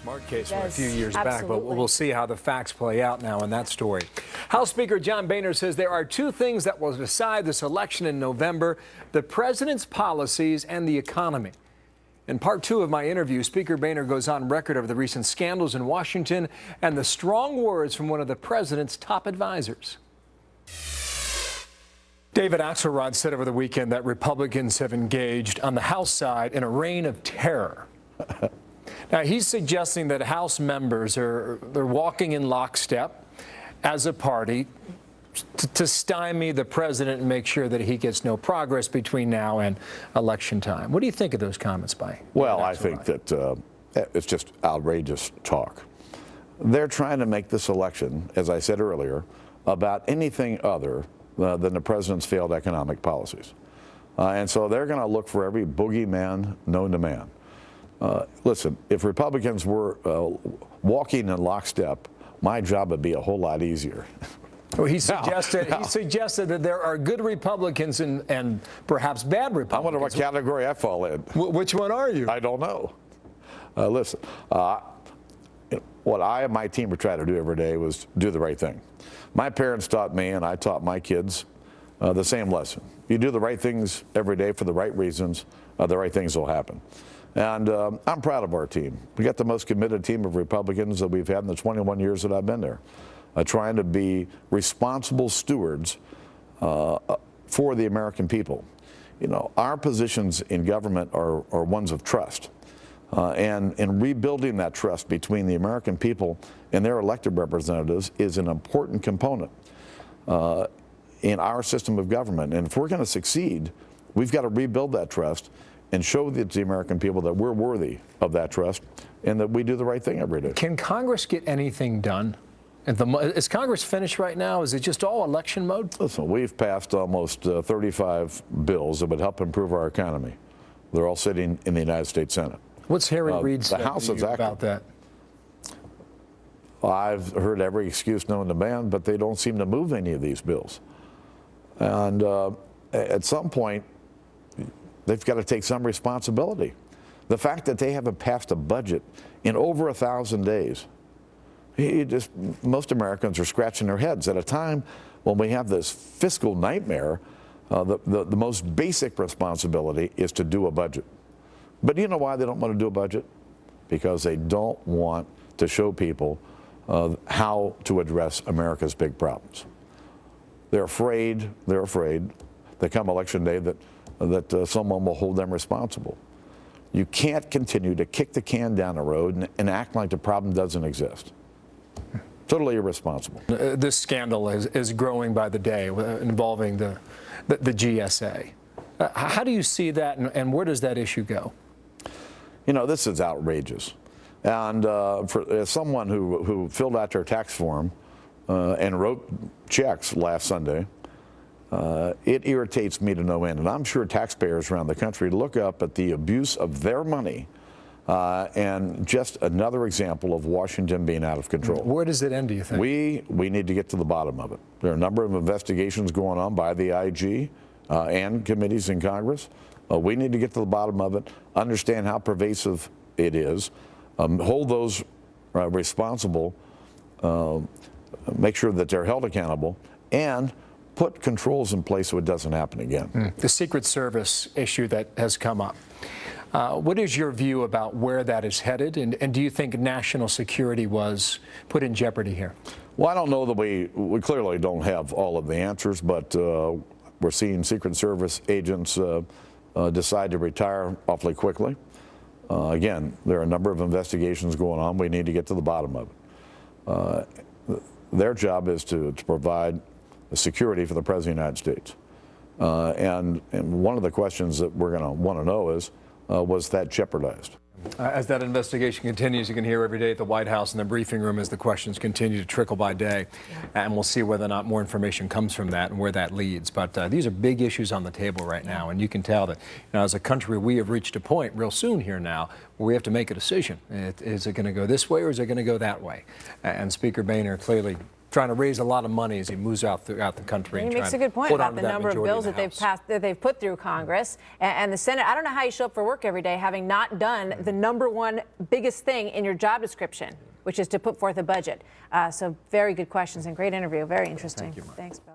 Smart case from a few years Absolutely. back, but we'll see how the facts play out now in that story. House Speaker John Boehner says there are two things that will decide this election in November: the president's policies and the economy. In part two of my interview, Speaker Boehner goes on record of the recent scandals in Washington and the strong words from one of the president's top advisors. David Axelrod said over the weekend that Republicans have engaged on the House side in a reign of terror. Now, he's suggesting that House members they're walking in lockstep as a party to stymie the president and make sure that he gets no progress between now and election time. What do you think of those comments by Well, I think that it's just outrageous talk. They're trying to make this election, as I said earlier, about anything other than the president's failed economic policies. And so they're going to look for every boogeyman known to man. Listen, if Republicans were walking in lockstep, my job would be a whole lot easier. Well, he suggested that there are good Republicans and perhaps bad Republicans. I wonder what category I fall in. Which one are you? I don't know. Listen, what I and my team were trying to do every day was do the right thing. My parents taught me, and I taught my kids the same lesson. You do the right things every day for the right reasons, the right things will happen. And I'm proud of our team. We got the most committed team of Republicans that we've had in the 21 years that I've been there, trying to be responsible stewards for the American people. You know, our positions in government are ones of trust. And in rebuilding that trust between the American people and their elected representatives is an important component in our system of government. And if we're going to succeed, we've got to rebuild that trust and show the American people that we're worthy of that trust and that we do the right thing every day. Can Congress get anything done? Is Congress finished right now? Is it just all election mode? Listen, we've passed almost 35 bills that would help improve our economy. They're all sitting in the United States Senate. What's Harry Reid the House is about that? I've heard every excuse known to man, but they don't seem to move any of these bills. And at some point, they've got to take some responsibility. The fact that they haven't passed a budget in over 1,000 days, most Americans are scratching their heads at a time when we have this fiscal nightmare. The most basic responsibility is to do a budget. But you know why they don't want to do a budget? Because they don't want to show people how to address America's big problems. They're afraid that come election day that someone will hold them responsible. You can't continue to kick the can down the road and act like the problem doesn't exist. Totally irresponsible. This scandal is growing by the day involving the GSA. How do you see that, and where does that issue go? You know, this is outrageous. And as someone who filled out their tax form and wrote checks last Sunday, it irritates me to no end. And I'm sure taxpayers around the country look up at the abuse of their money and just another example of Washington being out of control. Where does it end, do you think? We need to get to the bottom of it. There are a number of investigations going on by the IG and committees in Congress. We need to get to the bottom of it, understand how pervasive it is, hold those responsible, make sure that they're held accountable, and put controls in place so it doesn't happen again. The Secret Service issue that has come up. What is your view about where that is headed, and do you think national security was put in jeopardy here? Well, I don't know that we clearly don't have all of the answers, but we're seeing Secret Service agents decide to retire awfully quickly. Again, there are a number of investigations going on. We need to get to the bottom of it. Their job is to provide security for the President of the United States. And one of the questions that we're going to want to know is, was that jeopardized? As that investigation continues, you can hear every day at the White House in the briefing room as the questions continue to trickle by day. And we'll see whether or not more information comes from that and where that leads. But these are big issues on the table right now. And you can tell that, as a country, we have reached a point real soon here now where we have to make a decision. Is it going to go this way or is it going to go that way? And Speaker Boehner clearly trying to raise a lot of money as he moves out throughout the country. He and makes a trying good to point hold about on the to number of majority in bills the that they've House. passed, that they've put through Congress and the Senate. I don't know how you show up for work every day having not done the #1 biggest thing in your job description, which is to put forth a budget. So very good questions and great interview. Very interesting. Thank you, Mark. Thanks, Bill.